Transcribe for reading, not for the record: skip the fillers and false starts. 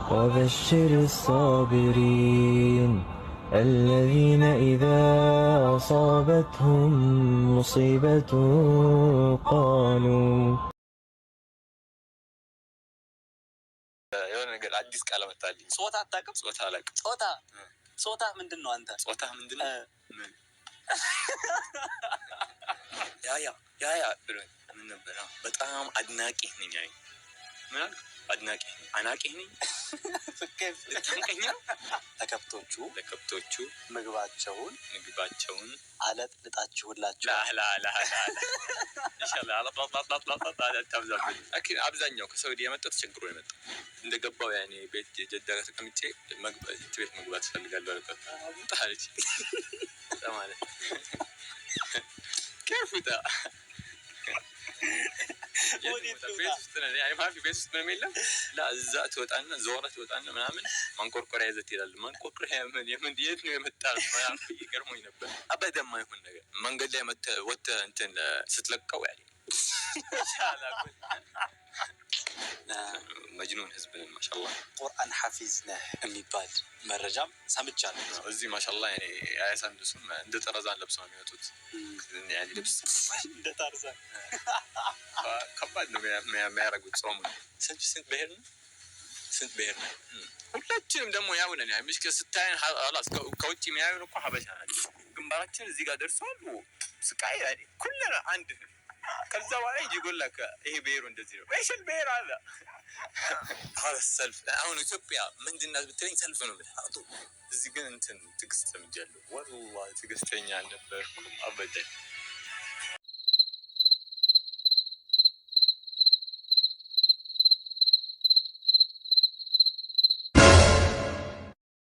وبشر الصابرين الذين إذا أصابتهم مصيبة قالوا የሆነ ነገር አዲስ ቃል መጣልኝ። ጾታ አታውቅም? ጾታ አላውቅም። ጾታ ምንድን ነው? አንተ ጾታ ምንድን ነው? ያ ምን ነበር? በጣም አድናቂ ነኝ። አይ ምን አልክ? አድናቂ አናቂ ነኝ። ልታንቀኝ ነው? ለከብቶቹ ምግባቸውን አለጥልጣችሁላቸው። አብዛኛው ከሳውዲ የመጣው ተቸግሮ የመጣው እንደገባው ያኔ ቤት የጀዳ ተቀምጬ ቤት መግባት እፈልጋለሁ አለች ማለት ከፍታ ቤት ውስጥ ምንም የለም። እዛ ትወጣና ዞረ ትወጣና ምናምን ማንቆርቆሪያ ይዘህ ትሄዳለህ። ማንቆርቆሪያ የት ነው የመጣው? ምናምን ገርሞኝ ነበር። አበደማ ይሁን ነገር መንገድ ላይ ወጥተህ እንትን ስትለቀው ያለ መጅኑን ህዝብ ነን። ማሻአላህ ቁርአን ሐፊዝ ነህ የሚባል መረጃም ሰምቻለሁ። እዚህ ማሻአላህ እኔ አያሳንሱም። እንደ ጠረዛን ለብሰው ነው የሚወጡት። ያኔ ልብስ እንደ ጠረዛን ከባድ ነው የሚያደርጉት። ጾሙ ስንት ብሄር ነው? ሁላችንም ደግሞ ያው ነን። ያ ምሽከ ስታየን خلاص ከውጪ የሚያዩን እኮ ሀበሻ ናቸው። ግንባራችን እዚህ ጋር ደርሷል። ስቃይ ያኔ ኩለና አንድ ከዛ በኋላ ይጎላካ ይሄ ብሄሩ እንደዚህ ነው። ወይሽል ብሄር አለ ሰልፍ። አሁን ኢትዮጵያ ምንድነው ብትለኝ ሰልፍ ነው የምትሐጡ። እዚህ ግን እንትን ትግስት ለምጃለሁ። ወላሂ ትግስተኛ አልነበርኩም አበደ